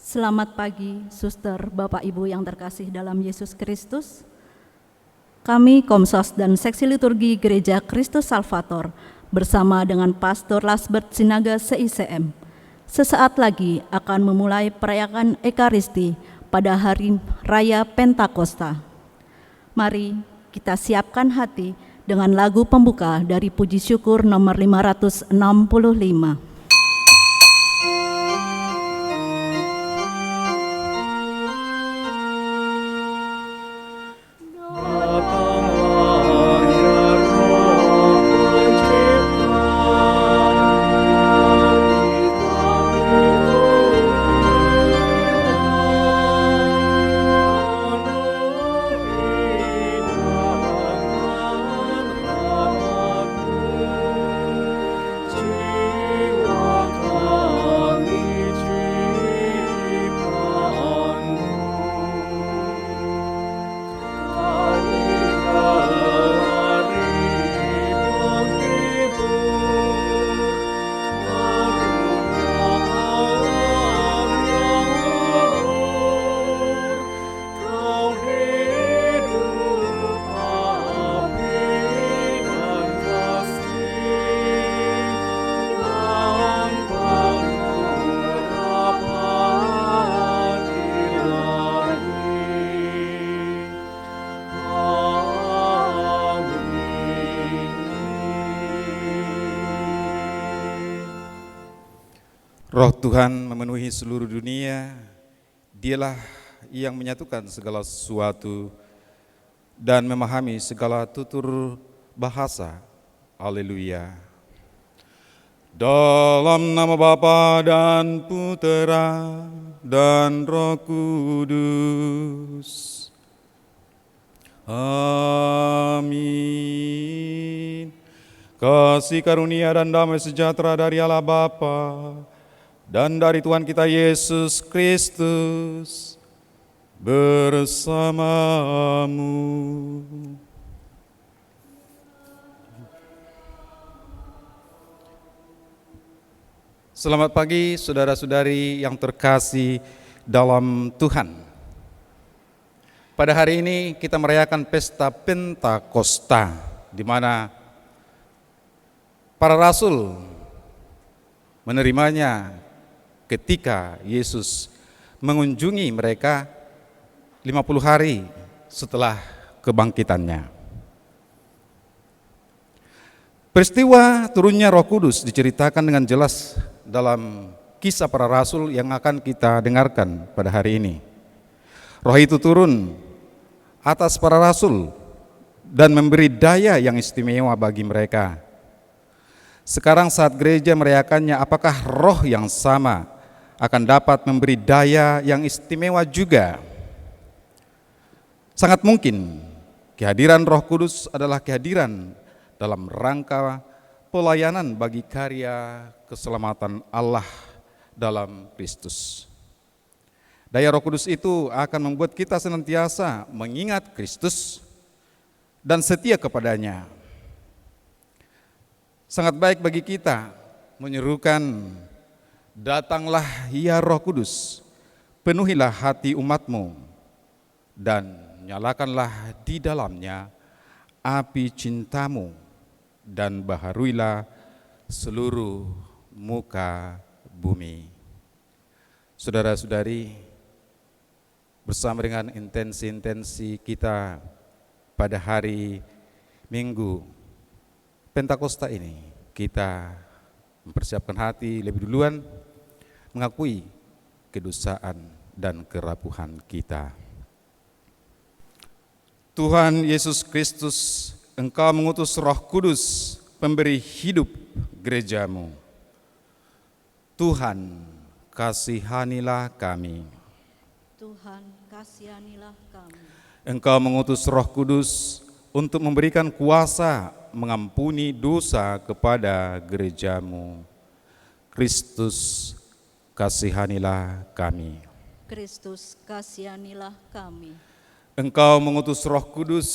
Selamat pagi, suster, Bapak Ibu yang terkasih dalam Yesus Kristus. Kami Komsos dan Seksi Liturgi Gereja Kristus Salvator bersama dengan Pastor Lasbert Sinaga CICM sesaat lagi akan memulai perayaan Ekaristi pada hari Raya Pentakosta. Mari kita siapkan hati dengan lagu pembuka dari Puji Syukur nomor 565. Roh Tuhan memenuhi seluruh dunia, Dialah yang menyatukan segala sesuatu dan memahami segala tutur bahasa. Haleluya. Dalam nama Bapa dan Putera dan Roh Kudus. Amin. Kasih karunia dan damai sejahtera dari Allah Bapa dan dari Tuhan kita Yesus Kristus bersamamu. Selamat pagi saudara-saudari yang terkasih dalam Tuhan. Pada hari ini kita merayakan pesta Pentakosta, di mana para rasul menerimanya ketika Yesus mengunjungi mereka 50 hari setelah kebangkitannya. Peristiwa turunnya Roh Kudus diceritakan dengan jelas dalam kisah para rasul yang akan kita dengarkan pada hari ini. Roh itu turun atas para rasul dan memberi daya yang istimewa bagi mereka. Sekarang saat gereja merayakannya, apakah roh yang sama akan dapat memberi daya yang istimewa juga? Sangat mungkin kehadiran Roh Kudus adalah kehadiran dalam rangka pelayanan bagi karya keselamatan Allah dalam Kristus. Daya Roh Kudus itu akan membuat kita senantiasa mengingat Kristus dan setia kepadanya. Sangat baik bagi kita menyerukan, datanglah ya Roh Kudus, penuhilah hati umatmu, dan nyalakanlah di dalamnya api cintamu, dan baharuilah seluruh muka bumi. Saudara-saudari, bersama dengan intensi-intensi kita pada hari Minggu Pentakosta ini, kita mempersiapkan hati lebih duluan mengakui kedosaan dan kerapuhan kita. Tuhan Yesus Kristus, Engkau mengutus Roh Kudus pemberi hidup gerejamu. Tuhan, kasihanilah kami. Tuhan, kasihanilah kami. Engkau mengutus Roh Kudus untuk memberikan kuasa mengampuni dosa kepada gerejamu. Kristus, kasihanilah kami. Kristus, kasihanilah kami. Engkau mengutus Roh Kudus,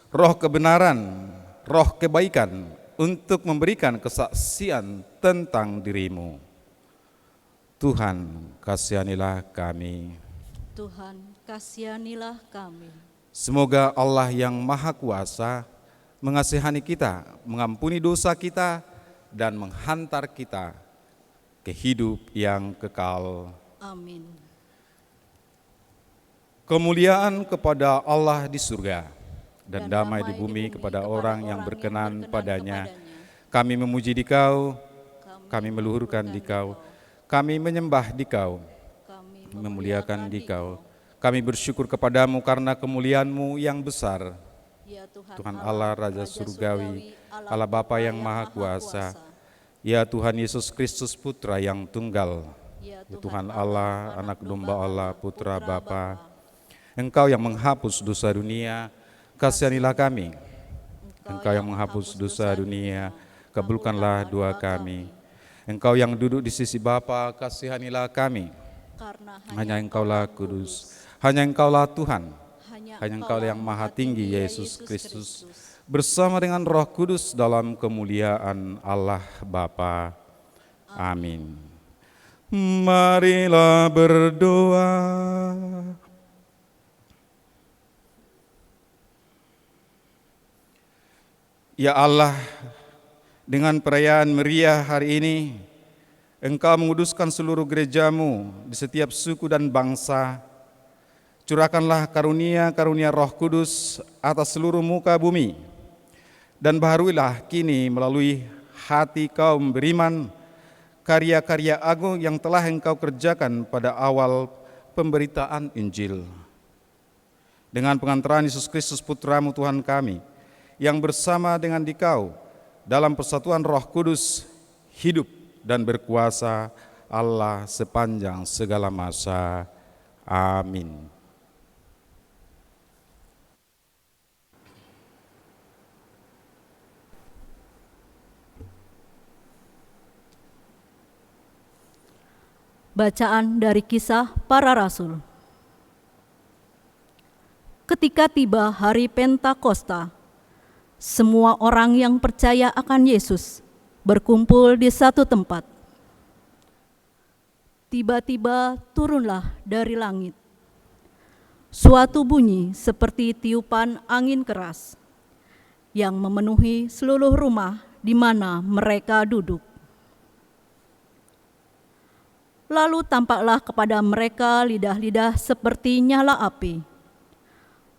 Roh kebenaran, Roh kebaikan, untuk memberikan kesaksian tentang dirimu. Tuhan, kasihanilah kami. Tuhan, kasihanilah kami. Semoga Allah yang Maha Kuasa mengasihani kita, mengampuni dosa kita, dan menghantar kita ke hidup yang kekal. Amin. Kemuliaan kepada Allah di surga dan damai di bumi kepada orang yang berkenan padanya. Kami memuji Dikau, kami meluhurkan Dikau, kami menyembah Dikau, memuliakan Dikau. Kami bersyukur kepadamu karena kemuliaan-Mu yang besar. Ya Tuhan Allah, Raja Surgawi, Allah Bapa yang Maha Kuasa. Ya Tuhan Yesus Kristus Putra yang tunggal. Ya Tuhan Allah, Anak Domba Allah, Putra Bapa. Engkau yang menghapus dosa dunia, kasihanilah kami. Engkau yang menghapus dosa dunia, kabulkanlah doa kami. Engkau yang duduk di sisi Bapa, kasihanilah kami. Hanya Engkaulah kudus, hanya Engkaulah Tuhan, hanya Engkau yang Maha Tinggi, Yesus Kristus, bersama dengan Roh Kudus dalam kemuliaan Allah Bapa. Amin. Marilah berdoa. Ya Allah, dengan perayaan meriah hari ini, Engkau menguduskan seluruh gereja-Mu di setiap suku dan bangsa. Curahkanlah karunia-karunia Roh Kudus atas seluruh muka bumi. Dan baharuilah kini melalui hati kaum beriman, karya-karya agung yang telah Engkau kerjakan pada awal pemberitaan Injil. Dengan pengantaran Yesus Kristus Putra-Mu Tuhan kami, yang bersama dengan Dikau dalam persatuan Roh Kudus, hidup dan berkuasa Allah sepanjang segala masa. Amin. Bacaan dari Kisah Para Rasul. Ketika tiba hari Pentakosta, semua orang yang percaya akan Yesus berkumpul di satu tempat. Tiba-tiba turunlah dari langit suatu bunyi seperti tiupan angin keras yang memenuhi seluruh rumah di mana mereka duduk. Lalu tampaklah kepada mereka lidah-lidah seperti nyala api,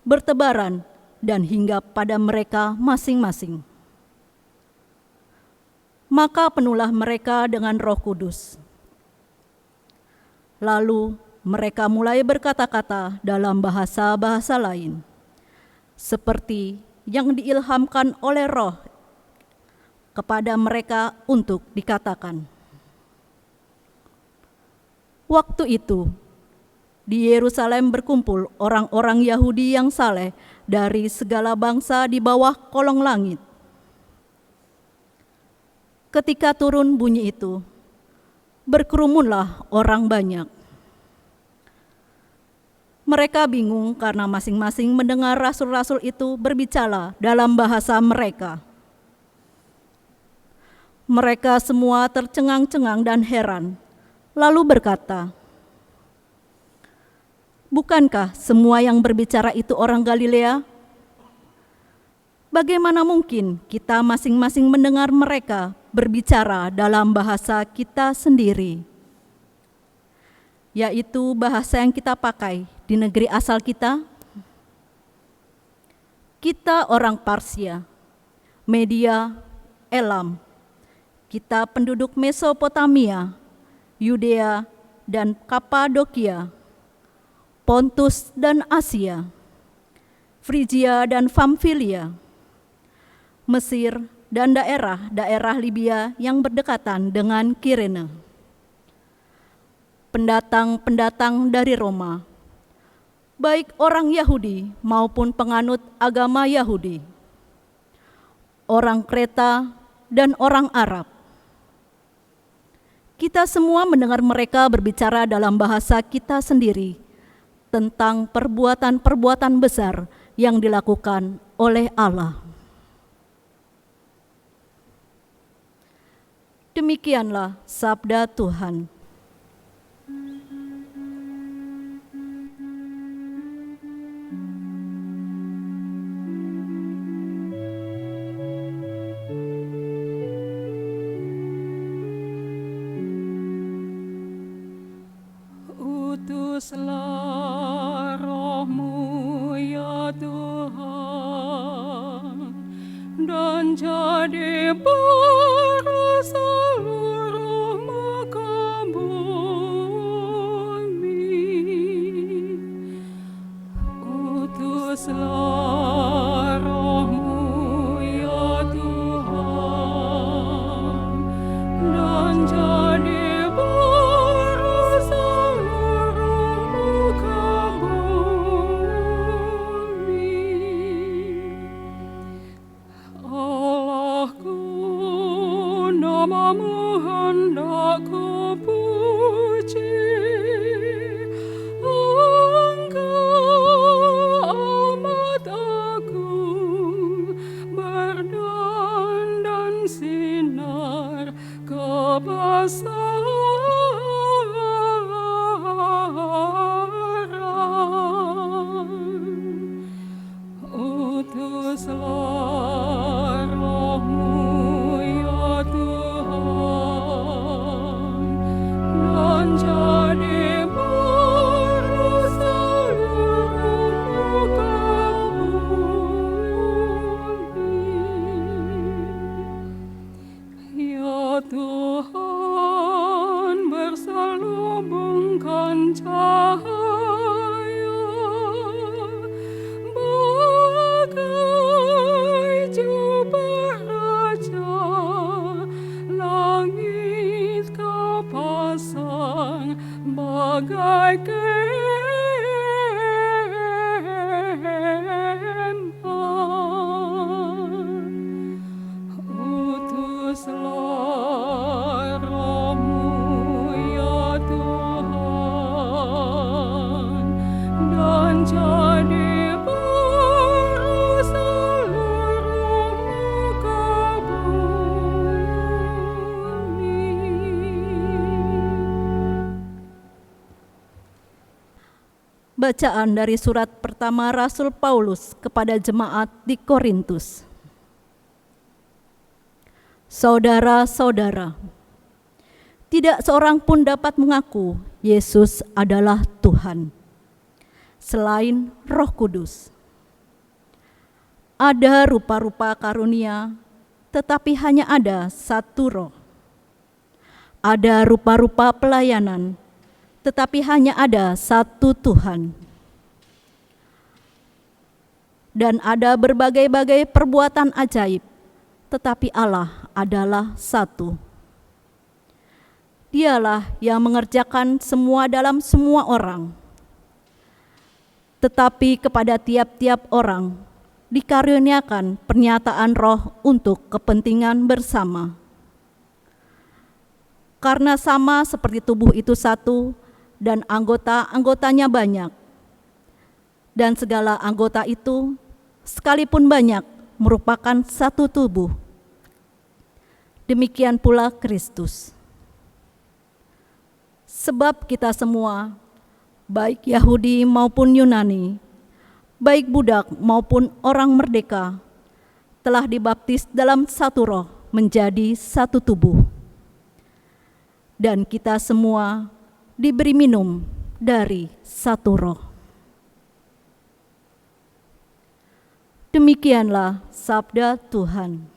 bertebaran dan hinggap pada mereka masing-masing. Maka penuhlah mereka dengan Roh Kudus. Lalu mereka mulai berkata-kata dalam bahasa-bahasa lain, seperti yang diilhamkan oleh Roh kepada mereka untuk dikatakan. Waktu itu, di Yerusalem berkumpul orang-orang Yahudi yang saleh dari segala bangsa di bawah kolong langit. Ketika turun bunyi itu, berkerumunlah orang banyak. Mereka bingung karena masing-masing mendengar rasul-rasul itu berbicara dalam bahasa mereka. Mereka semua tercengang-cengang dan heran, lalu berkata, "Bukankah semua yang berbicara itu orang Galilea? Bagaimana mungkin kita masing-masing mendengar mereka berbicara dalam bahasa kita sendiri, yaitu bahasa yang kita pakai di negeri asal kita? Kita orang Parsia, Media, Elam, kita penduduk Mesopotamia, Yudea dan Kapadokia, Pontus dan Asia, Frigia dan Pamfilia, Mesir dan daerah-daerah Libya yang berdekatan dengan Kirene. Pendatang-pendatang dari Roma, baik orang Yahudi maupun penganut agama Yahudi, orang Kreta dan orang Arab. Kita semua mendengar mereka berbicara dalam bahasa kita sendiri tentang perbuatan-perbuatan besar yang dilakukan oleh Allah." Demikianlah sabda Tuhan. menjadi baru seluruh muka bumi. Allahku, namamu hendak ku puji. Engkau amat agung, berdandan sinar kebesaran. Utuslah Roh-Mu ya Tuhan, dan jadi baru seluruh muka bumi. Ya Tuhan, berselubungkan cahaya bagai jubah raja, langit kau pasang bagai kemah. Utuslah Roh-Mu ya Tuhan, dan jadi baru seluruh muka bumi. Bacaan dari surat pertama Rasul Paulus kepada jemaat di Korintus. Saudara-saudara, tidak seorang pun dapat mengaku Yesus adalah Tuhan selain Roh Kudus. Ada rupa-rupa karunia, tetapi hanya ada satu Roh. Ada rupa-rupa pelayanan, tetapi hanya ada satu Tuhan. Dan ada berbagai-bagai perbuatan ajaib, tetapi Allah adalah satu. Dialah yang mengerjakan semua dalam semua orang. Tetapi kepada tiap-tiap orang dikaruniakan pernyataan Roh untuk kepentingan bersama. Karena sama seperti tubuh itu satu dan anggota-anggotanya banyak. Dan segala anggota itu sekalipun banyak merupakan satu tubuh. Demikian pula Kristus. Sebab kita semua, baik Yahudi maupun Yunani, baik budak maupun orang merdeka, telah dibaptis dalam satu Roh menjadi satu tubuh. Dan kita semua diberi minum dari satu Roh. Demikianlah sabda Tuhan.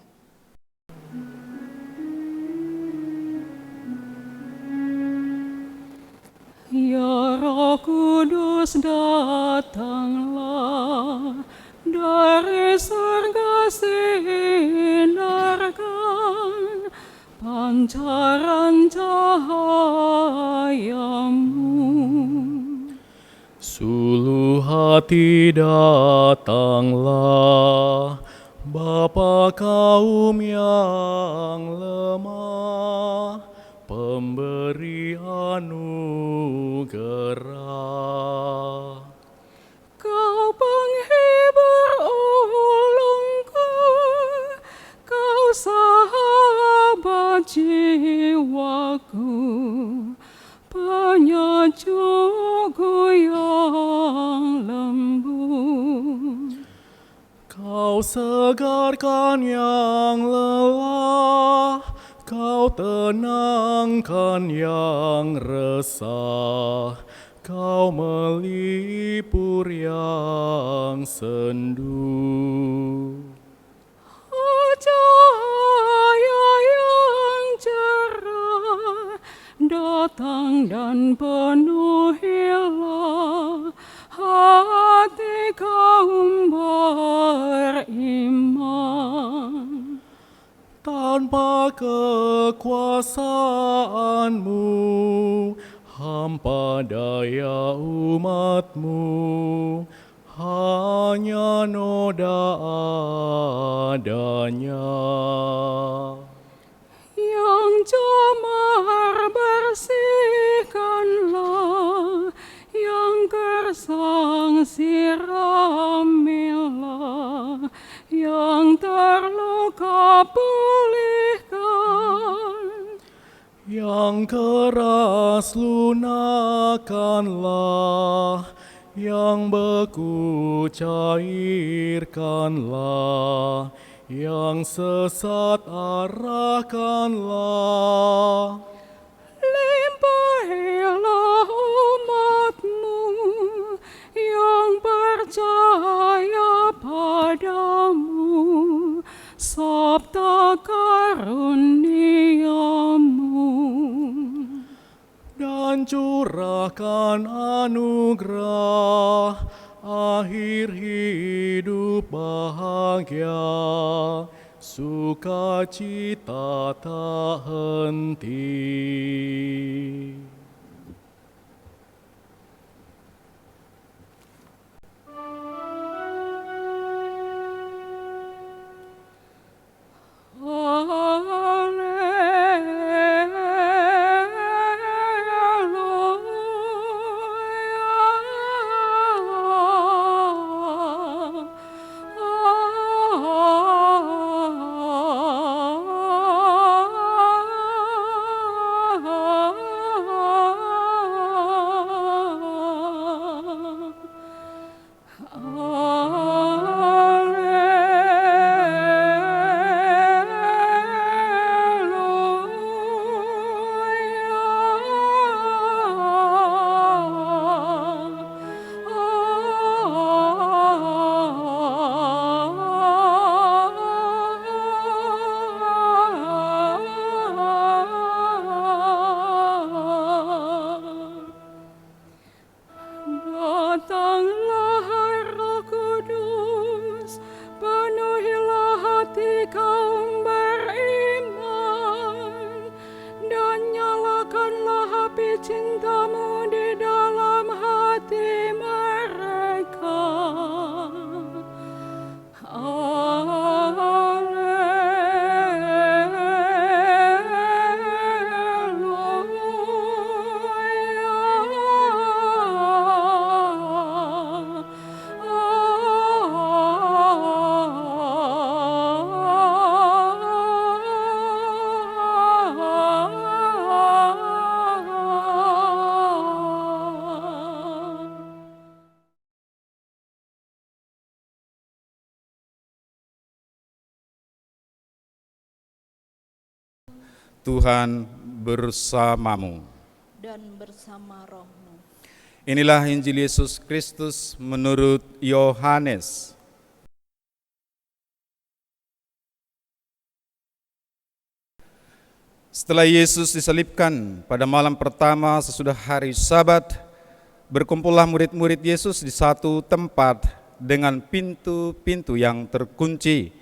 Ya Roh Kudus, datanglah, dari surga sinarkan pancaran cahayamu. Suluh hati datanglah, Bapa kaum yang lemah, pemberi anugerah. Kau penghibur ulungku, kau sahabat jiwaku, penyejukku yang lembut. Kau segarkan yang lelah, kau tenangkan yang resah, kau melipur yang sendu. Cahaya yang cerah datang dan penuhilah hati kaum beriman. Tanpa tanpa kekuasaanmu, hampa daya umatmu, hanya noda adanya. Yang jamar bersihkanlah, yang gersang siramilah, yang terluka pulihkan, Yang keras lunakkanlah, yang beku cairkanlah, yang sesat arahkanlah. limpahilah umatmu yang percaya padamu, sabda karuniamu. Dan curahkan anugerah akhir hidup bahagia, sukacita tak henti. Datanglah hai Roh Kudus, penuhilah hati kaum beriman, dan nyalakanlah api cintamu di dalam hati mereka. Tuhan bersamamu. Dan bersama rohmu. Inilah Injil Yesus Kristus menurut Yohanes. Setelah Yesus disalibkan pada malam pertama sesudah hari Sabat, berkumpullah murid-murid Yesus di satu tempat dengan pintu-pintu yang terkunci,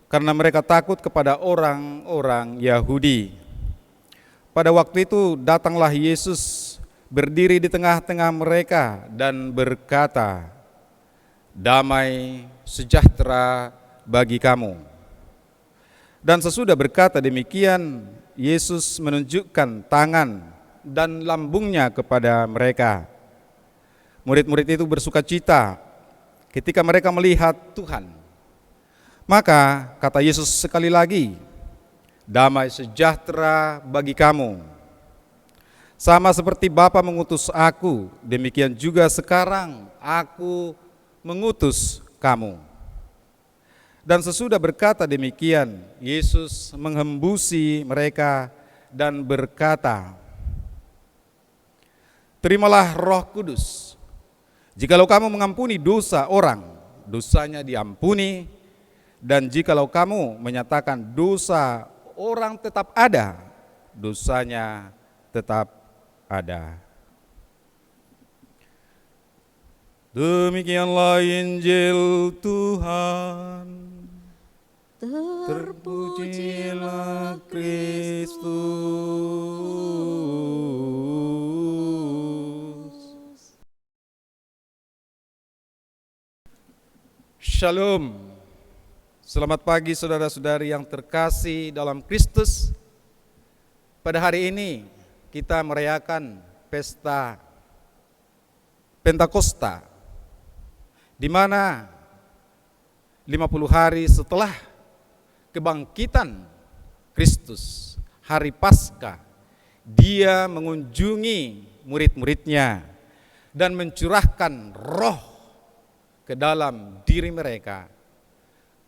karena mereka takut kepada orang-orang Yahudi. Pada waktu itu datanglah Yesus berdiri di tengah-tengah mereka dan berkata, "Damai sejahtera bagi kamu." Dan sesudah berkata demikian, Yesus menunjukkan tangan dan lambungnya kepada mereka. Murid-murid itu bersukacita ketika mereka melihat Tuhan. Maka kata Yesus sekali lagi, "Damai sejahtera bagi kamu. Sama seperti Bapa mengutus aku, demikian juga sekarang aku mengutus kamu." Dan sesudah berkata demikian, Yesus menghembusi mereka dan berkata, "Terimalah Roh Kudus. Jikalau kamu mengampuni dosa orang, dosanya diampuni. Dan jikalau kamu menyatakan dosa orang tetap ada, dosanya tetap ada." Demikianlah Injil Tuhan. Terpujilah Kristus. Shalom. Selamat pagi saudara-saudari yang terkasih dalam Kristus. Pada hari ini kita merayakan pesta Pentakosta, di mana 50 hari setelah kebangkitan Kristus, hari Paskah, Dia mengunjungi murid-muridnya dan mencurahkan roh ke dalam diri mereka.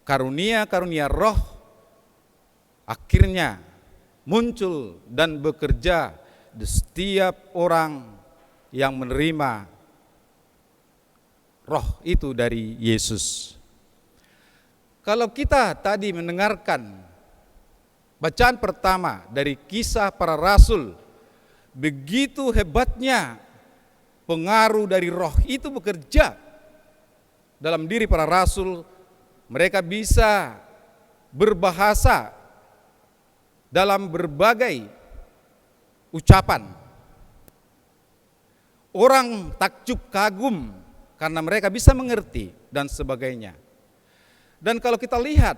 Karunia-karunia roh akhirnya muncul dan bekerja di setiap orang yang menerima roh itu dari Yesus. Kalau kita tadi mendengarkan bacaan pertama dari Kisah Para Rasul, begitu hebatnya pengaruh dari roh itu bekerja dalam diri para rasul. Mereka bisa berbahasa dalam berbagai ucapan. Orang takjub kagum karena mereka bisa mengerti dan sebagainya. Dan kalau kita lihat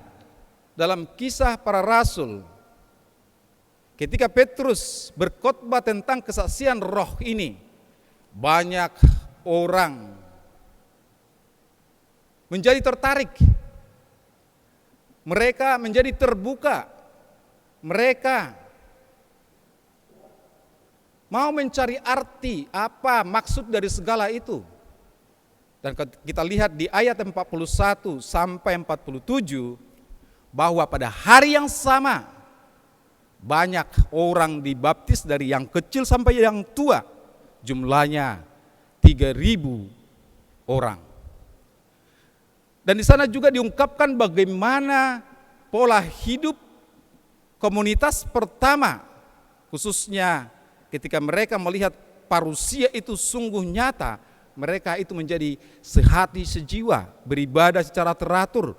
dalam Kisah Para Rasul, ketika Petrus berkhotbah tentang kesaksian roh ini, banyak orang menjadi tertarik. Mereka menjadi terbuka. Mereka mau mencari arti apa maksud dari segala itu. Dan kita lihat di ayat 41 sampai 47 bahwa pada hari yang sama banyak orang dibaptis dari yang kecil sampai yang tua, jumlahnya 3.000 orang. Dan di sana juga diungkapkan bagaimana pola hidup komunitas pertama, khususnya ketika mereka melihat parusia itu sungguh nyata. Mereka itu menjadi sehati sejiwa, beribadah secara teratur,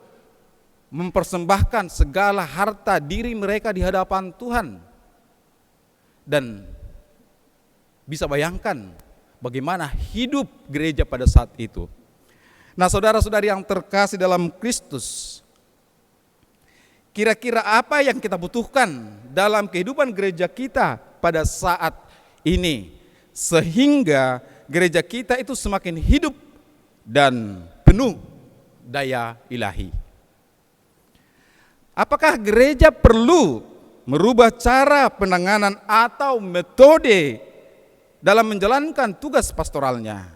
mempersembahkan segala harta diri mereka di hadapan Tuhan. Dan bisa bayangkan bagaimana hidup gereja pada saat itu. Nah, saudara-saudari yang terkasih dalam Kristus, kira-kira apa yang kita butuhkan dalam kehidupan gereja kita pada saat ini, sehingga gereja kita itu semakin hidup dan penuh daya ilahi? Apakah gereja perlu merubah cara penanganan atau metode dalam menjalankan tugas pastoralnya?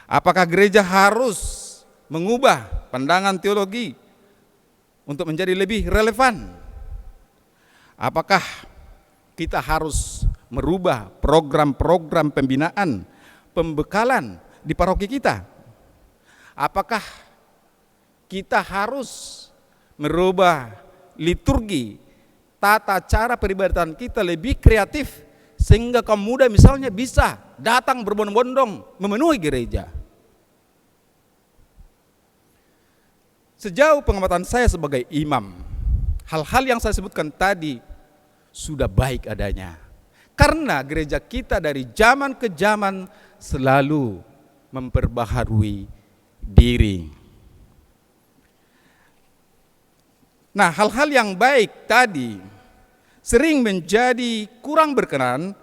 Apakah gereja harus mengubah pandangan teologi untuk menjadi lebih relevan? Apakah kita harus merubah program-program pembinaan, pembekalan di paroki kita? Apakah kita harus merubah liturgi, tata cara peribadatan kita lebih kreatif sehingga kaum muda misalnya bisa datang berbondong-bondong memenuhi gereja? Sejauh pengamatan saya sebagai imam, hal-hal yang saya sebutkan tadi sudah baik adanya. Karena gereja kita dari zaman ke zaman selalu memperbaharui diri. Nah, hal-hal yang baik tadi sering menjadi kurang berkenan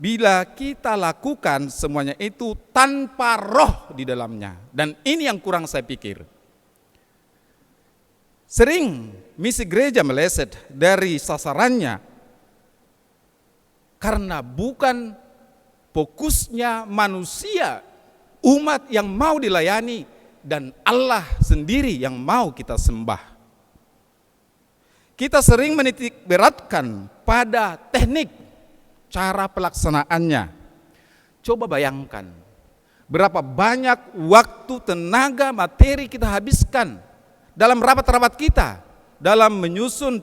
bila kita lakukan semuanya itu tanpa roh di dalamnya. Dan ini yang kurang saya pikir. Sering misi gereja meleset dari sasarannya karena bukan fokusnya manusia, umat yang mau dilayani, dan Allah sendiri yang mau kita sembah. Kita sering menitik beratkan pada teknik, cara pelaksanaannya. Coba bayangkan, berapa banyak waktu, tenaga, materi kita habiskan dalam rapat-rapat kita, dalam menyusun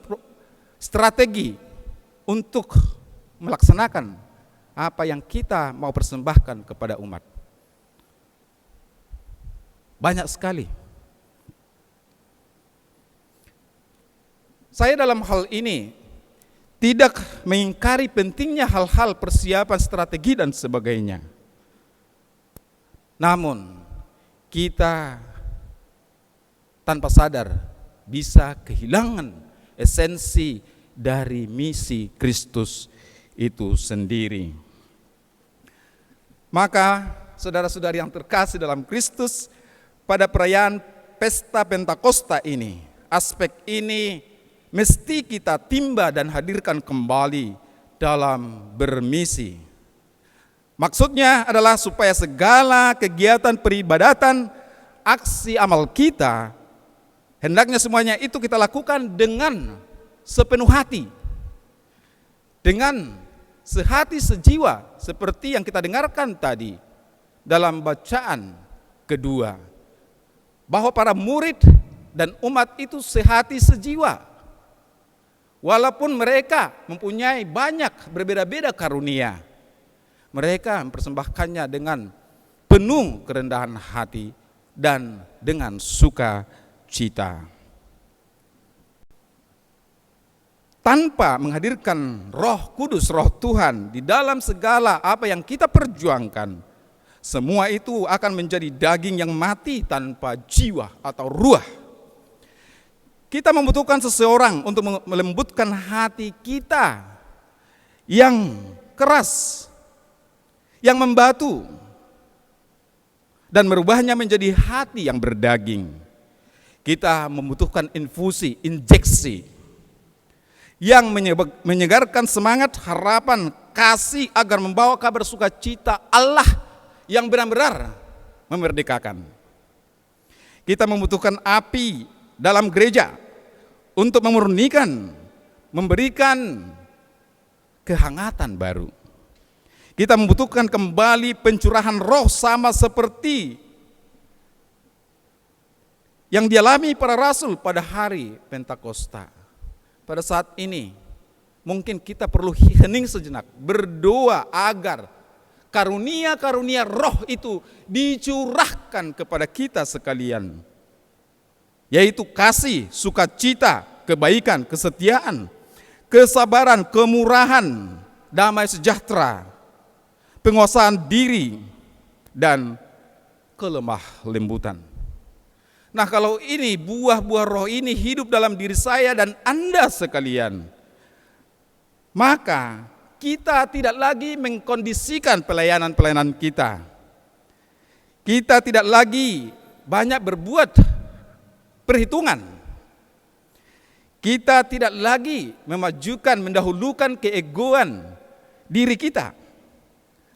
strategi untuk melaksanakan apa yang kita mau persembahkan kepada umat. Banyak sekali. Saya dalam hal ini tidak mengingkari pentingnya hal-hal persiapan strategi dan sebagainya. Namun, kita tanpa sadar bisa kehilangan esensi dari misi Kristus itu sendiri. Maka, saudara-saudari yang terkasih dalam Kristus, pada perayaan Pesta Pentakosta ini, aspek ini mesti kita timba dan hadirkan kembali dalam bermisi. Maksudnya adalah supaya segala kegiatan peribadatan, aksi amal kita, hendaknya semuanya itu kita lakukan dengan sepenuh hati, dengan sehati sejiwa, seperti yang kita dengarkan tadi dalam bacaan kedua, bahwa para murid dan umat itu sehati sejiwa. Walaupun mereka mempunyai banyak berbeda-beda karunia, mereka mempersembahkannya dengan penuh kerendahan hati dan dengan sukacita. Tanpa menghadirkan Roh Kudus, Roh Tuhan di dalam segala apa yang kita perjuangkan, semua itu akan menjadi daging yang mati tanpa jiwa atau ruah. Kita membutuhkan seseorang untuk melembutkan hati kita yang keras, yang membatu, dan merubahnya menjadi hati yang berdaging. Kita membutuhkan infusi, injeksi, yang menyegarkan semangat, harapan, kasih agar membawa kabar sukacita Allah yang benar-benar memerdekakan. Kita membutuhkan api dalam gereja untuk memurnikan, memberikan kehangatan baru. Kita membutuhkan kembali pencurahan roh sama seperti yang dialami para rasul pada hari Pentakosta. Pada saat ini mungkin kita perlu hening sejenak, berdoa agar karunia-karunia roh itu dicurahkan kepada kita sekalian, yaitu kasih, sukacita, kebaikan, kesetiaan, kesabaran, kemurahan, damai sejahtera, penguasaan diri, dan kelemah lembutan. Nah, kalau ini buah-buah roh ini hidup dalam diri saya dan Anda sekalian, maka kita tidak lagi mengkondisikan pelayanan-pelayanan kita. Kita tidak lagi banyak berbuat perhitungan. Kita tidak lagi memajukan, mendahulukan keegoan diri kita,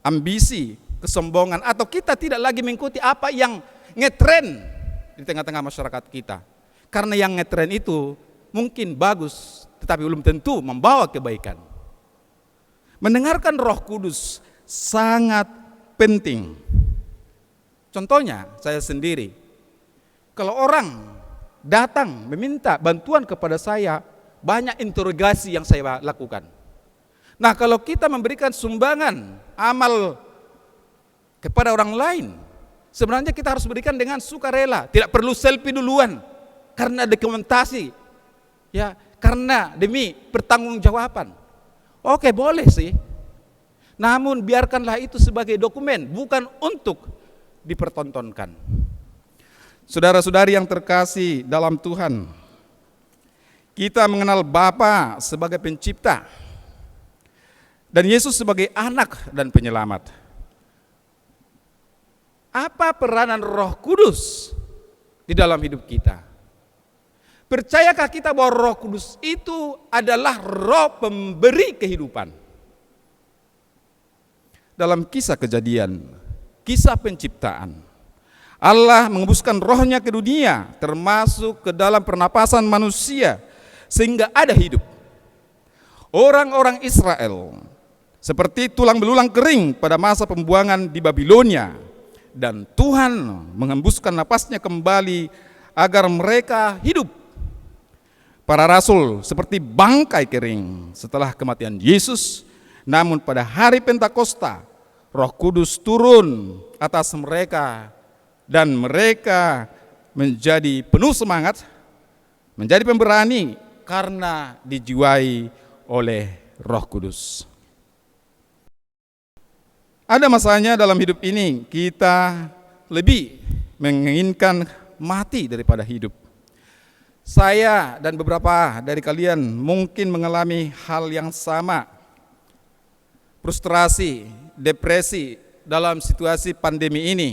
ambisi, kesombongan, atau kita tidak lagi mengikuti apa yang ngetren di tengah-tengah masyarakat kita. Karena yang ngetren itu mungkin bagus, tetapi belum tentu membawa kebaikan. Mendengarkan Roh Kudus sangat penting. Contohnya saya sendiri, kalau orang datang meminta bantuan kepada saya, banyak interogasi yang saya lakukan. Nah, kalau kita memberikan sumbangan amal kepada orang lain, sebenarnya kita harus berikan dengan sukarela, tidak perlu selfie duluan karena dokumentasi, ya, karena demi pertanggungjawaban. Oke, boleh sih. Namun biarkanlah itu sebagai dokumen, bukan untuk dipertontonkan. Saudara-saudari yang terkasih dalam Tuhan, kita mengenal Bapa sebagai pencipta dan Yesus sebagai anak dan penyelamat. Apa peranan Roh Kudus di dalam hidup kita? Percayakah kita bahwa Roh Kudus itu adalah roh pemberi kehidupan? Dalam kisah Kejadian, kisah penciptaan, Allah mengembuskan rohnya ke dunia, termasuk ke dalam pernapasan manusia, sehingga ada hidup. Orang-orang Israel seperti tulang belulang kering pada masa pembuangan di Babilonia, dan Tuhan mengembuskan napasnya kembali agar mereka hidup. Para rasul seperti bangkai kering setelah kematian Yesus, namun pada hari Pentakosta, Roh Kudus turun atas mereka, dan mereka menjadi penuh semangat, menjadi pemberani, karena dijiwai oleh Roh Kudus. Ada masanya dalam hidup ini kita lebih menginginkan mati daripada hidup. Saya dan beberapa dari kalian mungkin mengalami hal yang sama. Frustrasi, depresi dalam situasi pandemi ini.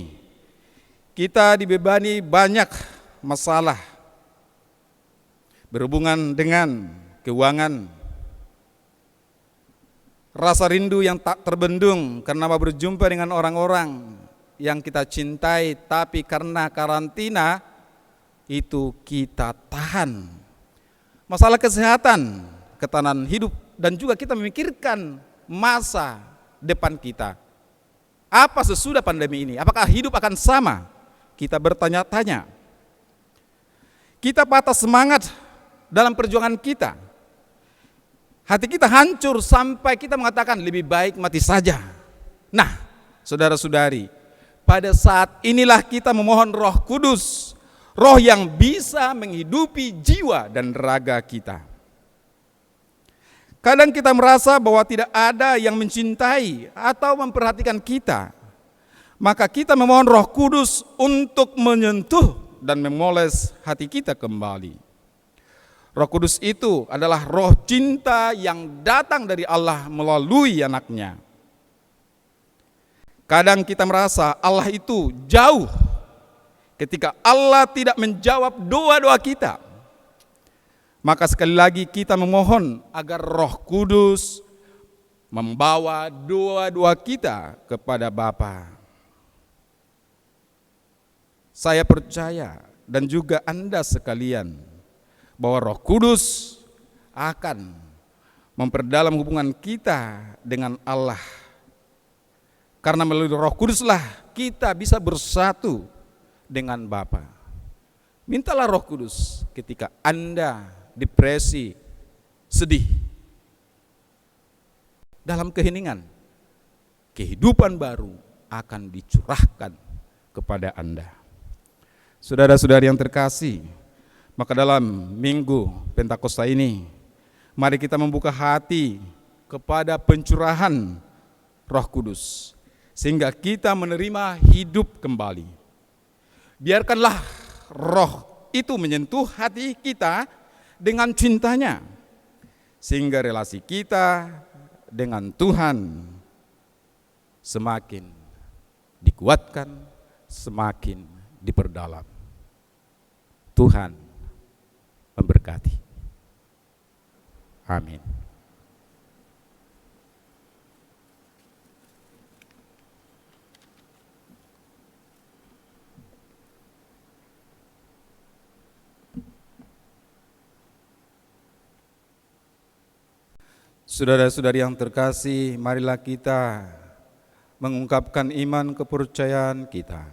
Kita dibebani banyak masalah berhubungan dengan keuangan, rasa rindu yang tak terbendung karena berjumpa dengan orang-orang yang kita cintai, tapi karena karantina itu kita tahan. Masalah kesehatan, ketahanan hidup, dan juga kita memikirkan masa depan kita. Apa sesudah pandemi ini? Apakah hidup akan sama? Kita bertanya-tanya. Kita patah semangat dalam perjuangan kita. Hati kita hancur sampai kita mengatakan lebih baik mati saja. Nah, saudara-saudari, pada saat inilah kita memohon Roh Kudus, Roh yang bisa menghidupi jiwa dan raga kita. Kadang kita merasa bahwa tidak ada yang mencintai atau memperhatikan kita. Maka kita memohon Roh Kudus untuk menyentuh dan memoles hati kita kembali. Roh Kudus itu adalah roh cinta yang datang dari Allah melalui anaknya. Kadang kita merasa Allah itu jauh ketika Allah tidak menjawab doa-doa kita. Maka sekali lagi kita memohon agar Roh Kudus membawa doa-doa kita kepada Bapa. Saya percaya dan juga Anda sekalian bahwa Roh Kudus akan memperdalam hubungan kita dengan Allah. Karena melalui Roh Kuduslah kita bisa bersatu dengan Bapa. Mintalah Roh Kudus ketika Anda depresi, sedih, dalam keheningan. Kehidupan baru akan dicurahkan kepada Anda. Saudara-saudari yang terkasih, maka dalam minggu Pentakosta ini, mari kita membuka hati kepada pencurahan Roh Kudus, sehingga kita menerima hidup kembali. Biarkanlah Roh itu menyentuh hati kita dengan cintanya, sehingga relasi kita dengan Tuhan semakin dikuatkan, semakin diperdalam. Tuhan memberkati. Amin. Saudara-saudari yang terkasih, marilah kita mengungkapkan iman kepercayaan kita.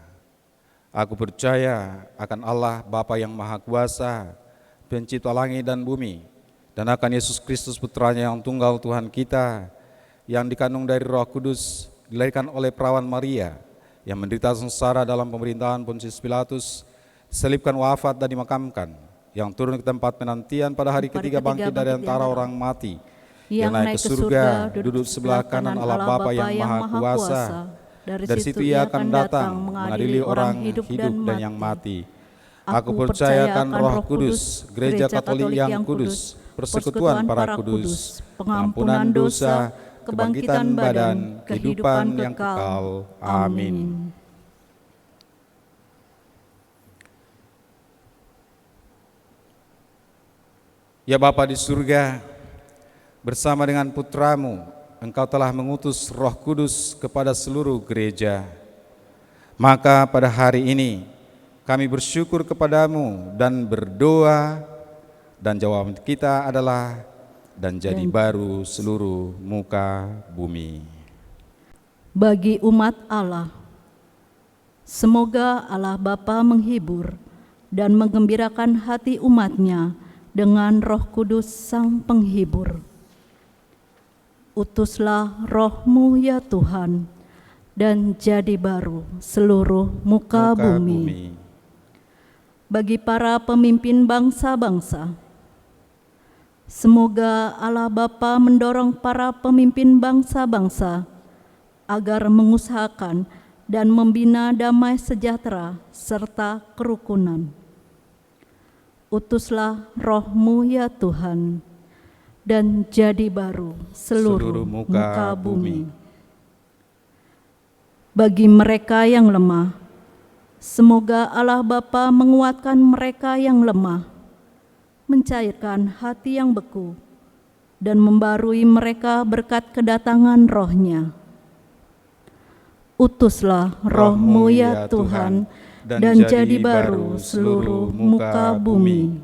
Aku percaya akan Allah Bapa yang Maha Kuasa, Pencipta langit dan bumi, dan akan Yesus Kristus Putranya yang tunggal Tuhan kita, yang dikandung dari Roh Kudus, dilahirkan oleh perawan Maria, yang menderita sengsara dalam pemerintahan Pontius Pilatus, disalibkan, wafat dan dimakamkan, yang turun ke tempat penantian pada hari ketiga bangkit dari antara orang mati, yang naik ke surga, duduk sebelah kanan Allah Bapa yang Maha Kuasa. Dari situ Ia akan datang mengadili orang hidup dan yang mati. Aku percayakan Roh Kudus, Gereja Katolik yang kudus, persekutuan para kudus, pengampunan dosa, kebangkitan badan, kehidupan yang kekal. Amin. Ya Bapa di surga, bersama dengan Putramu, Engkau telah mengutus Roh Kudus kepada seluruh gereja. Maka pada hari ini kami bersyukur kepadamu dan berdoa, dan jawaban kita adalah dan jadi baru seluruh muka bumi. Bagi umat Allah, semoga Allah Bapa menghibur dan menggembirakan hati umatnya dengan Roh Kudus Sang Penghibur. Utuslah Roh-Mu ya Tuhan, dan jadi baru seluruh muka bumi. Bagi para pemimpin bangsa-bangsa, Semoga Allah Bapa mendorong para pemimpin bangsa-bangsa agar mengusahakan dan membina damai sejahtera serta kerukunan. Utuslah Roh-Mu ya Tuhan, dan jadi baru seluruh muka bumi. Bagi mereka yang lemah, semoga Allah Bapa menguatkan mereka yang lemah, mencairkan hati yang beku, dan membarui mereka berkat kedatangan Roh-Nya. Utuslah Roh-Mu ya Tuhan, dan jadi baru seluruh muka bumi.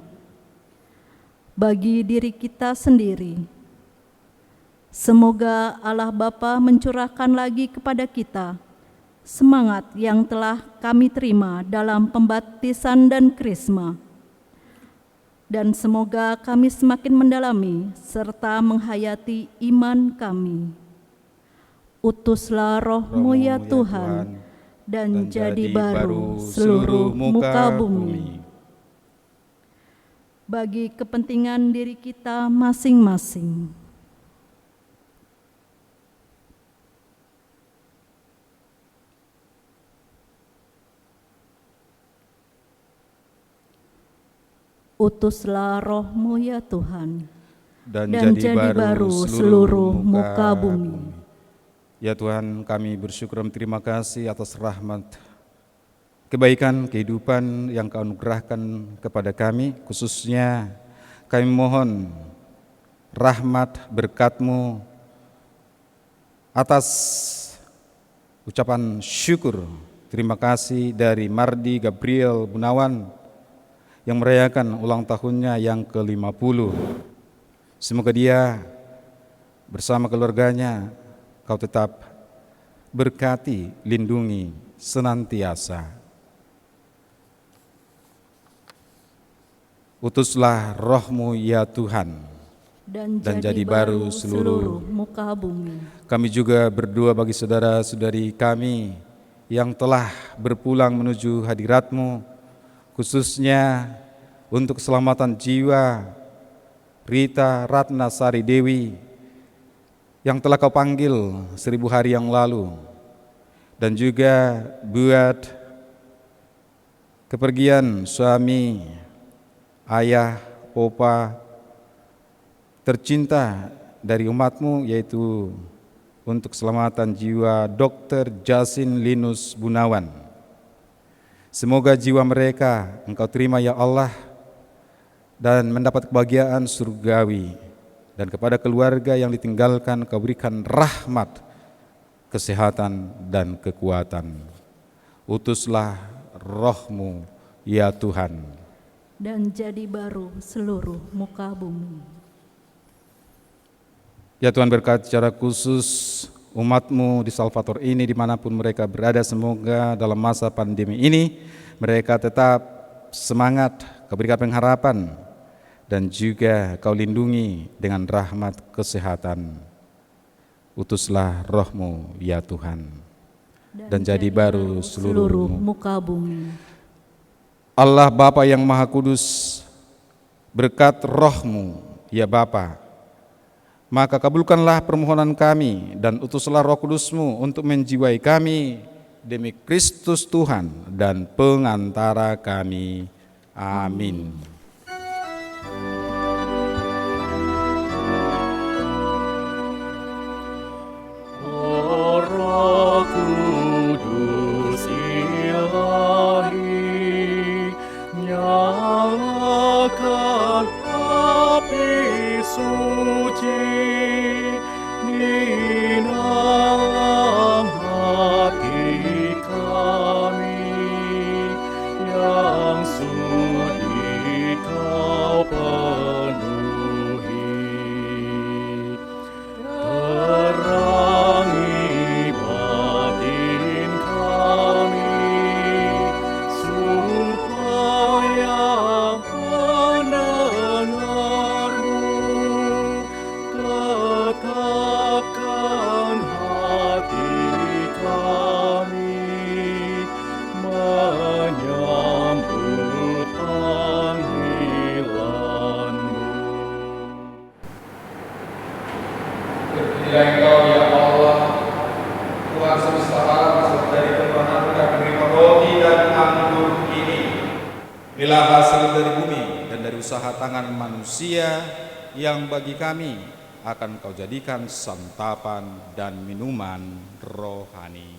Bagi diri kita sendiri, semoga Allah Bapa mencurahkan lagi kepada kita semangat yang telah kami terima dalam pembaptisan dan krisma, dan semoga kami semakin mendalami serta menghayati iman kami. Utuslah Roh-Mu ya Tuhan, dan jadi baru seluruh muka bumi. Bagi kepentingan diri kita masing-masing, utuslah Roh-Mu ya Tuhan, dan jadi baru seluruh muka bumi. Ya Tuhan, kami bersyukur dan terima kasih atas rahmat, kebaikan, kehidupan yang Kau anugerahkan kepada kami. Khususnya kami mohon rahmat berkat-Mu atas ucapan syukur, terima kasih dari Mardi Gabriel Gunawan yang merayakan ulang tahunnya yang ke-50. Semoga dia bersama keluarganya Kau tetap berkati, lindungi senantiasa. Utuslah Roh-Mu ya Tuhan, dan jadi baru seluruh muka bumi. Kami juga berdoa bagi saudara-saudari kami yang telah berpulang menuju hadirat-Mu, khususnya untuk keselamatan jiwa Rita Ratna Sari Dewi yang telah Kau panggil 1000 hari yang lalu, dan juga buat kepergian suami, ayah, opa tercinta dari umat-Mu, yaitu untuk keselamatan jiwa Dr. Jasin Linus Gunawan. Semoga jiwa mereka Engkau terima ya Allah, dan mendapat kebahagiaan surgawi. Dan kepada keluarga yang ditinggalkan Kau berikan rahmat, kesehatan, dan kekuatan. Utuslah Roh-Mu ya Tuhan, dan jadi baru seluruh muka bumi. Ya Tuhan, berkati secara khusus umat-Mu di Salvator ini dimanapun mereka berada. Semoga dalam masa pandemi ini mereka tetap semangat, Kau berikan pengharapan, dan juga Kau lindungi dengan rahmat kesehatan. Utuslah Roh-Mu ya Tuhan, dan jadi baru seluruh muka bumi. Allah Bapa yang Maha Kudus, berkat Roh-Mu ya Bapa, maka kabulkanlah permohonan kami dan utuslah Roh Kudus-Mu untuk menjiwai kami demi Kristus Tuhan dan pengantara kami. Amin. Roh Kudus Ilahi, nyalakan api suci di dalam hati kami yang sudi Bila Engkau ya Allah, Tuhan semesta alam, beserta dari Tuhan dan menerima roti dan anggur ini, bila hasil dari bumi dan dari usaha tangan manusia yang bagi kami akan Kau jadikan santapan dan minuman rohani.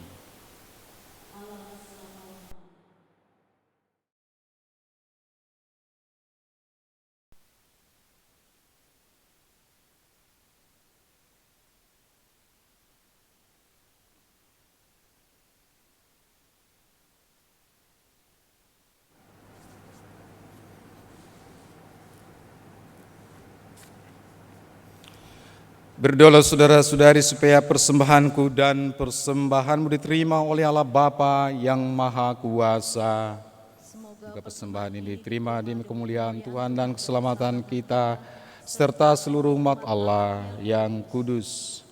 Berdoalah saudara-saudari supaya persembahanku dan persembahanmu diterima oleh Allah Bapa yang Maha Kuasa. Semoga persembahan ini diterima demi kemuliaan Tuhan dan keselamatan kita, serta seluruh umat Allah yang kudus.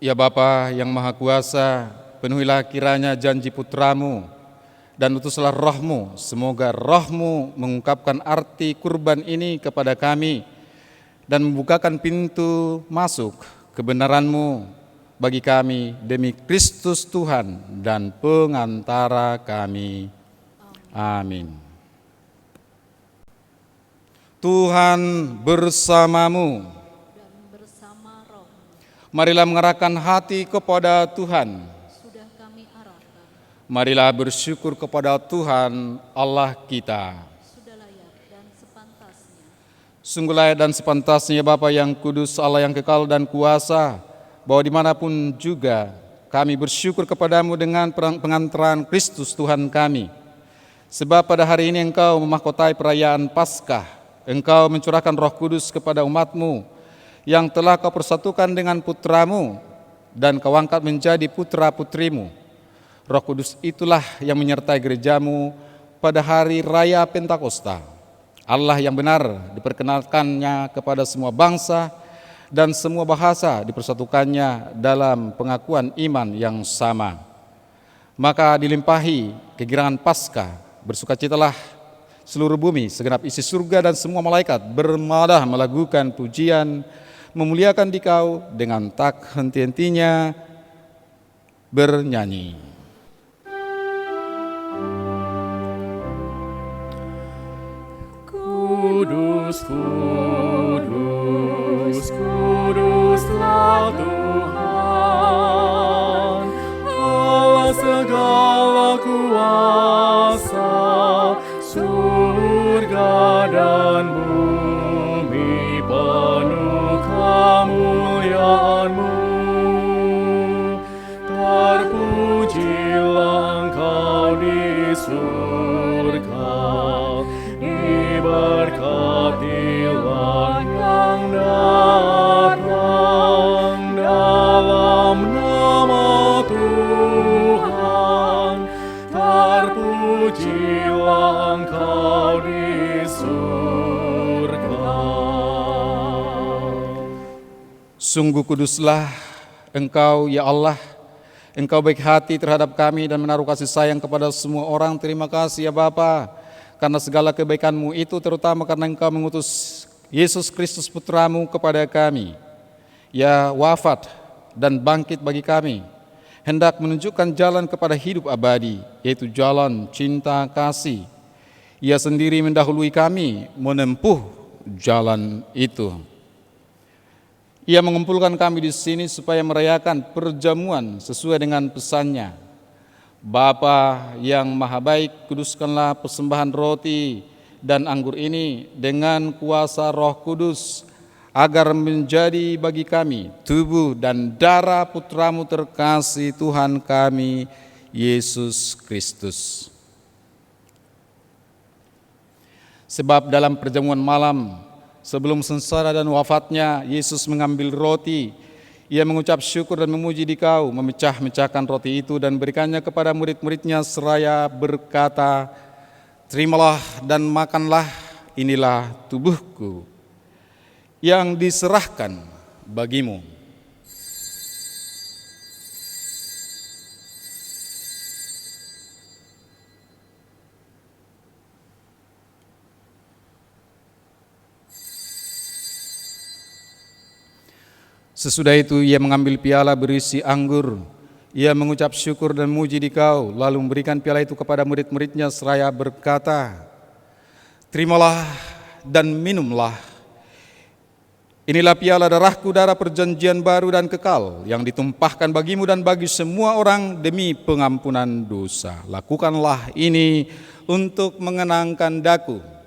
Ya Bapa yang Maha Kuasa, penuhilah kiranya janji putramu, dan utuslah rohmu, semoga rohmu mengungkapkan arti kurban ini kepada kami dan membukakan pintu masuk kebenaranmu bagi kami demi Kristus Tuhan dan pengantara kami. Amin. Tuhan bersamamu. Dan bersama roh Marilah mengarahkan hati kepada Tuhan. sudah kami arahkan, Marilah bersyukur kepada Tuhan Allah kita. sudah layak dan sepantasnya. Sungguh layak dan sepantasnya Bapa yang kudus, Allah yang kekal dan kuasa, bahwa dimanapun juga kami bersyukur kepadamu dengan pengantaran Kristus Tuhan kami. Sebab pada hari ini Engkau memahkotai perayaan Paskah, Engkau mencurahkan Roh Kudus kepada umatmu yang telah Kau persatukan dengan putramu dan Kau angkat menjadi putra-putrimu. Roh Kudus itulah yang menyertai gerejamu pada hari raya Pentakosta. Allah yang benar diperkenalkannya kepada semua bangsa dan semua bahasa dipersatukannya dalam pengakuan iman yang sama. Maka dilimpahi kegirangan Paskah, bersukacitalah seluruh bumi, segenap isi surga dan semua malaikat bermadah melakukan pujian, memuliakan Dikau dengan tak henti-hentinya bernyanyi. Kudus, kudus, kuduslah Tuhan, Allah segala kuasa, surga dan bumi penuh kemuliaan-Mu. Terpujilah Engkau di surga, diberkatilah yang datang dalam nama Tuhan. Terpujilah Engkau di surga. Sungguh kuduslah Engkau ya Allah, Engkau baik hati terhadap kami dan menaruh kasih sayang kepada semua orang. Terima kasih ya Bapa, karena segala kebaikan-Mu itu, terutama karena Engkau mengutus Yesus Kristus Putramu kepada kami. Ya wafat dan bangkit bagi kami, hendak menunjukkan jalan kepada hidup abadi, yaitu jalan cinta kasih. Ia sendiri mendahului kami menempuh jalan itu. Ia mengumpulkan kami di sini supaya merayakan perjamuan sesuai dengan pesan-Nya. Bapa yang maha baik, kuduskanlah persembahan roti dan anggur ini dengan kuasa Roh Kudus, agar menjadi bagi kami tubuh dan darah Putramu terkasih Tuhan kami, Yesus Kristus. Sebab dalam perjamuan malam sebelum sengsara dan wafatnya, Yesus mengambil roti, Ia mengucap syukur dan memuji Dikau, memecah-mecahkan roti itu dan berikannya kepada murid-muridnya seraya berkata, "Terimalah dan makanlah, inilah tubuhku yang diserahkan bagimu." Sesudah itu ia mengambil piala berisi anggur. Ia mengucap syukur dan muji di Kau, lalu memberikan piala itu kepada murid-muridnya seraya berkata, "Terimalah dan minumlah. Inilah piala darahku, darah perjanjian baru dan kekal, yang ditumpahkan bagimu dan bagi semua orang demi pengampunan dosa. Lakukanlah ini untuk mengenangkan daku."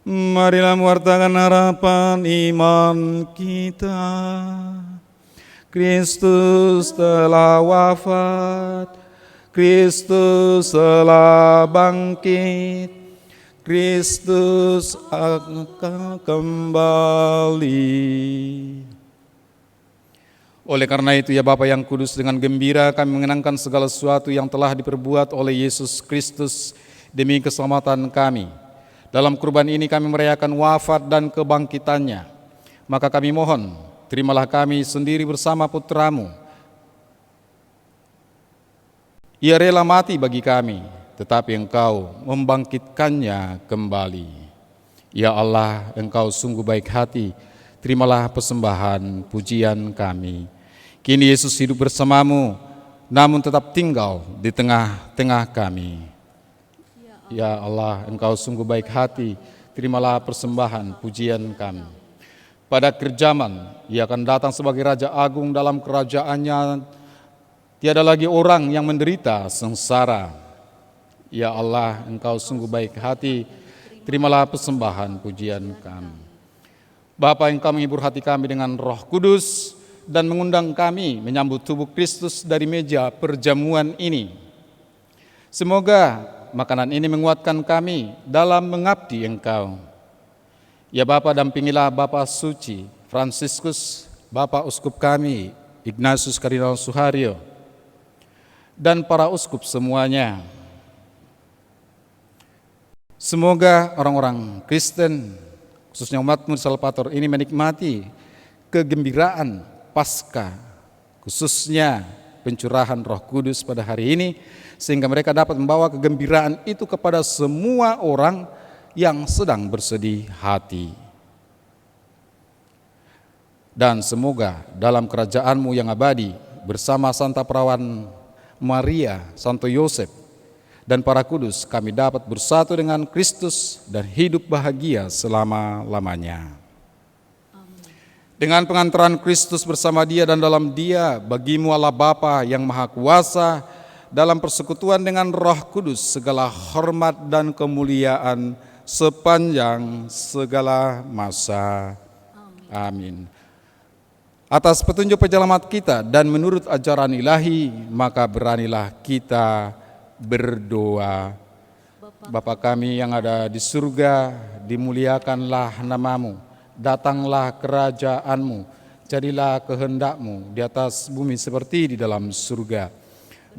Marilah mewartakan harapan iman kita. Kristus telah wafat, Kristus telah bangkit, Kristus akan kembali. Oleh karena itu ya Bapa yang kudus, dengan gembira kami mengenangkan segala sesuatu yang telah diperbuat oleh Yesus Kristus demi keselamatan kami. Dalam kurban ini kami merayakan wafat dan kebangkitannya. Maka kami mohon, terimalah kami sendiri bersama Putra-Mu. Ia rela mati bagi kami, tetapi Engkau membangkitkannya kembali. Ya Allah, Engkau sungguh baik hati, terimalah persembahan pujian kami. Kini Yesus hidup bersama-Mu, namun tetap tinggal di tengah-tengah kami. Ya Allah, Engkau sungguh baik hati, terimalah persembahan pujian kami. Pada akhir zaman, Ia akan datang sebagai Raja Agung. Dalam kerajaannya tiada lagi orang yang menderita sengsara. Ya Allah, Engkau sungguh baik hati, terimalah persembahan pujian kami. Bapa, Engkau menghibur hati kami dengan Roh Kudus dan mengundang kami menyambut tubuh Kristus dari meja perjamuan ini. Semoga makanan ini menguatkan kami dalam mengabdi Engkau. Ya Bapa, dampingilah Bapa Suci Fransiskus, Bapa Uskup kami Ignatius Kardinal Suharyo, dan para uskup semuanya. Semoga orang-orang Kristen, khususnya umat-Mu di Salvator ini, menikmati kegembiraan Paskah, khususnya pencurahan Roh Kudus pada hari ini, sehingga mereka dapat membawa kegembiraan itu kepada semua orang yang sedang bersedih hati. Dan semoga dalam kerajaan-Mu yang abadi, bersama Santa Perawan Maria, Santo Yosef, dan para kudus, kami dapat bersatu dengan Kristus dan hidup bahagia selama-lamanya. Dengan pengantaran Kristus bersama Dia dan dalam Dia, bagi-Mu Allah Bapa yang Maha Kuasa, dalam persekutuan dengan Roh Kudus, segala hormat dan kemuliaan sepanjang segala masa. Amin. Atas petunjuk penyelamat kita dan menurut ajaran ilahi, maka beranilah kita berdoa. Bapa kami yang ada di surga, dimuliakanlah nama-Mu. Datanglah kerajaan-Mu, jadilah kehendak-Mu di atas bumi seperti di dalam surga.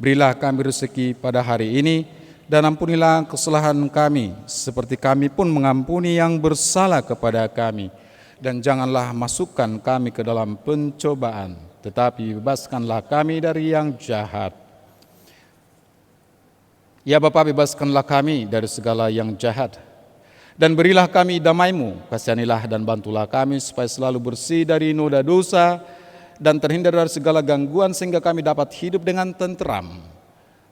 Berilah kami rezeki pada hari ini, dan ampunilah kesalahan kami, seperti kami pun mengampuni yang bersalah kepada kami. Dan janganlah masukkan kami ke dalam pencobaan, tetapi bebaskanlah kami dari yang jahat. Ya Bapa, bebaskanlah kami dari segala yang jahat, dan berilah kami damai-Mu. Kasihanilah dan bantulah kami supaya selalu bersih dari noda dosa dan terhindar dari segala gangguan, sehingga kami dapat hidup dengan tenteram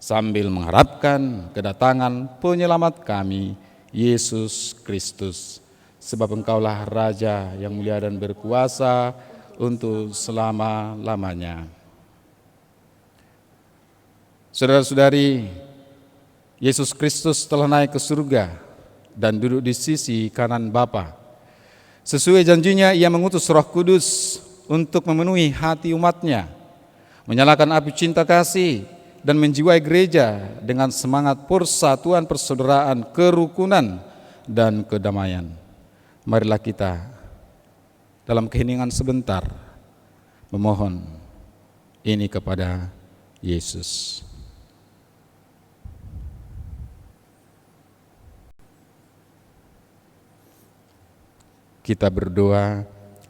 sambil mengharapkan kedatangan penyelamat kami, Yesus Kristus. Sebab Engkaulah Raja yang mulia dan berkuasa untuk selama-lamanya. Saudara-saudari, Yesus Kristus telah naik ke surga dan duduk di sisi kanan Bapa. Sesuai janjinya, Ia mengutus Roh Kudus untuk memenuhi hati umat-Nya, menyalakan api cinta kasih, dan menjiwai gereja dengan semangat persatuan, persaudaraan, kerukunan, dan kedamaian. Marilah kita dalam keheningan sebentar memohon ini kepada Yesus. Kita berdoa,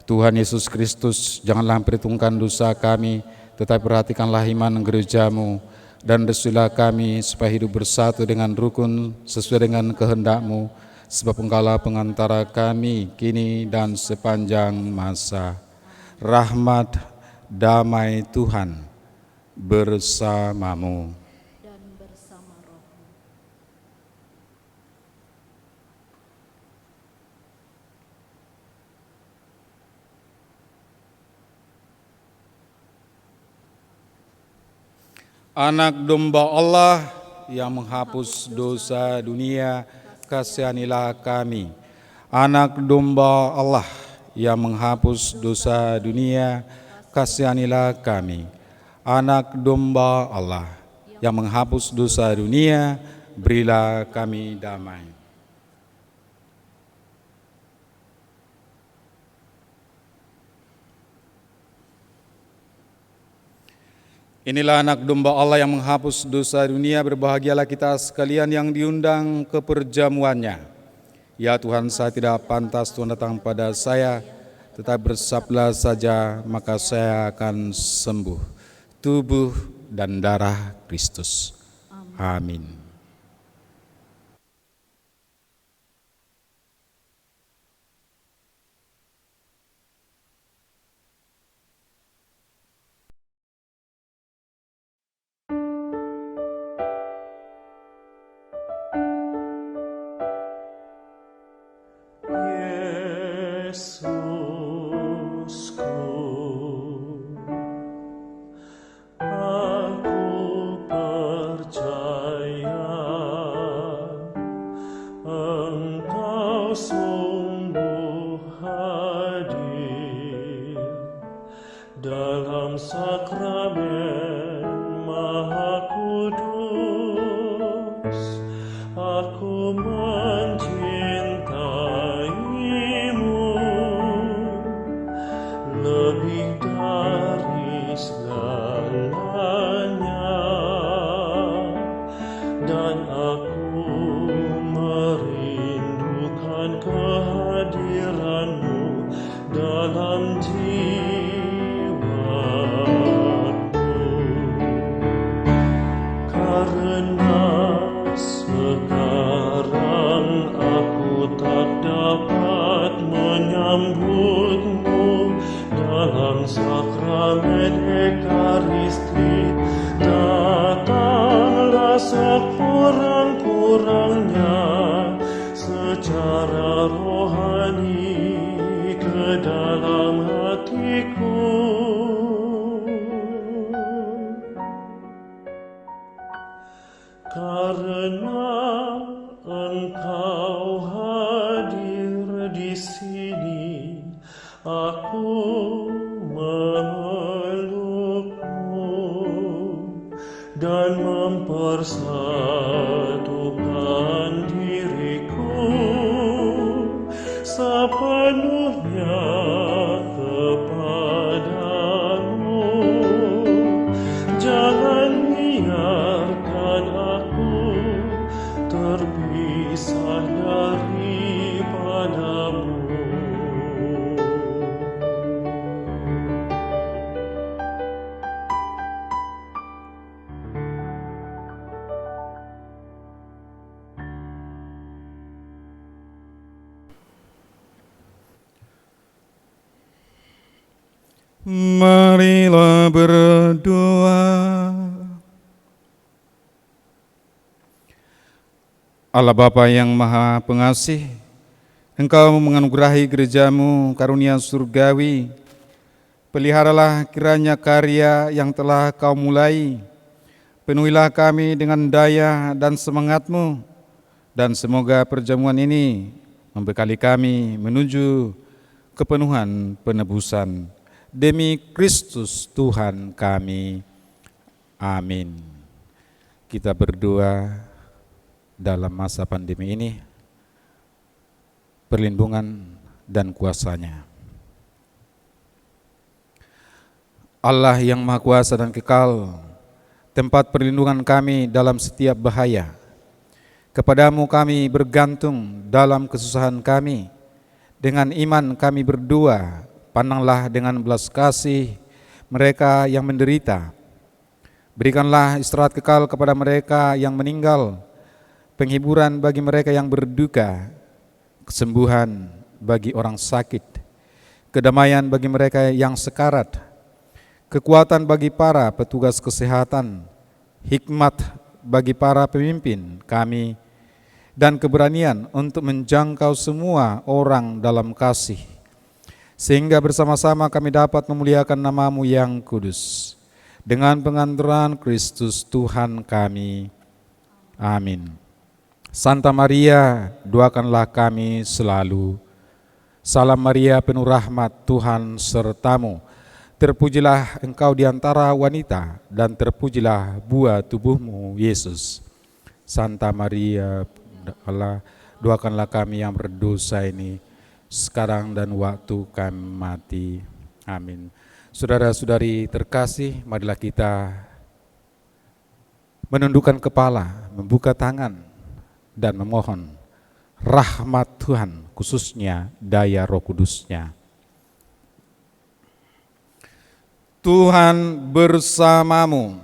Tuhan Yesus Kristus, janganlah perhitungkan dosa kami, tetapi perhatikanlah iman gerejamu, dan restuilah kami supaya hidup bersatu dengan rukun sesuai dengan kehendak-Mu, sebab Engkaulah pengantara kami kini dan sepanjang masa. Rahmat, damai Tuhan bersamamu. Dan bersama rohmu. Anak domba Allah yang menghapus dosa dunia, kasihanilah kami. Anak domba Allah yang menghapus dosa dunia, kasihanilah kami. Anak domba Allah yang menghapus dosa dunia, berilah kami damai. Inilah anak domba Allah yang menghapus dosa dunia, berbahagialah kita sekalian yang diundang ke perjamuannya. Ya Tuhan, saya tidak pantas Tuhan datang pada saya, tetapi bersabdalah saja maka saya akan sembuh. Tubuh dan darah Kristus. Amin. Dalam sakramen Maha Kudus, aku mencintaimu lebih dari segalanya, dan aku merindukan kehadiranmu dalam karena sekarang aku tak dapat menyambutmu dalam sakramen Ekaristi. Datanglah sekurang-kurangnya secara rohani ke dalam hatiku. Karena Engkau hadir di sini, aku memelukmu dan mempersatukan diriku sepenuhnya kepadamu. Jangan biarkan aku terpisah daripadamu. Marilah berdoa. Allah Bapa yang Maha Pengasih, Engkau menganugerahi gerejamu karunia surgawi. Peliharalah kiranya karya yang telah Kau mulai. Penuhilah kami dengan daya dan semangat-Mu, dan semoga perjamuan ini membekali kami menuju kepenuhan penebusan. Demi Kristus Tuhan kami. Amin. Kita berdoa dalam masa pandemi ini, perlindungan dan kuasa-Nya. Allah yang Maha Kuasa dan Kekal, tempat perlindungan kami dalam setiap bahaya. Kepadamu kami bergantung dalam kesusahan kami. Dengan iman kami berdoa Pandanglah dengan belas kasih mereka yang menderita. Berikanlah istirahat kekal kepada mereka yang meninggal, penghiburan bagi mereka yang berduka, kesembuhan bagi orang sakit, kedamaian bagi mereka yang sekarat, kekuatan bagi para petugas kesehatan, hikmat bagi para pemimpin kami, dan keberanian untuk menjangkau semua orang dalam kasih, sehingga bersama-sama kami dapat memuliakan nama-Mu yang kudus, dengan pengantara Kristus Tuhan kami. Amin. Santa Maria, doakanlah kami selalu. Salam Maria, penuh rahmat, Tuhan sertamu. Terpujilah engkau di antara wanita, dan terpujilah buah tubuhmu, Yesus. Santa Maria, Allah, doakanlah kami yang berdosa ini, sekarang dan waktu kami mati. Amin. Saudara-saudari terkasih, marilah kita menundukkan kepala, membuka tangan, dan memohon rahmat Tuhan, khususnya daya Roh Kudus-Nya. Tuhan bersamamu.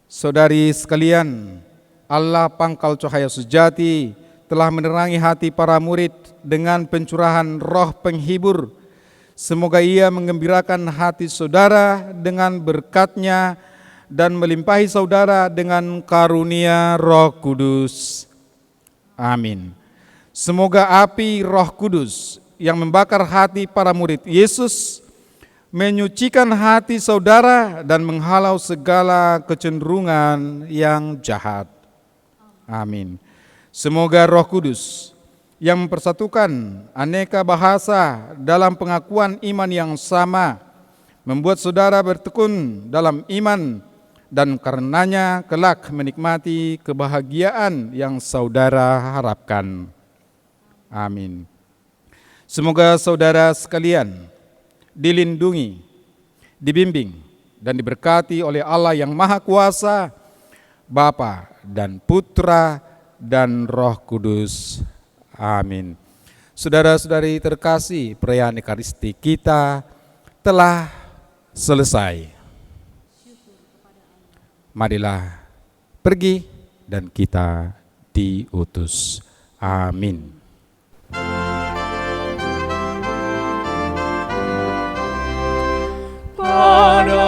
Saudari sekalian, Allah pangkal cahaya sejati telah menerangi hati para murid dengan pencurahan roh penghibur. Semoga ia menggembirakan hati saudara dengan berkat-Nya dan melimpahi saudara dengan karunia Roh Kudus. Amin. Semoga api Roh Kudus yang membakar hati para murid Yesus menyucikan hati saudara dan menghalau segala kecenderungan yang jahat. Amin. Semoga Roh Kudus yang mempersatukan aneka bahasa dalam pengakuan iman yang sama membuat saudara bertekun dalam iman dan karenanya kelak menikmati kebahagiaan yang saudara harapkan. Amin. Semoga saudara sekalian dilindungi, dibimbing, dan diberkati oleh Allah yang Maha Kuasa, Bapa dan Putra dan Roh Kudus. Amin. Saudara-saudari terkasih, perayaan Ekaristi kita telah selesai. Marilah pergi dan kita diutus. Amin. Pada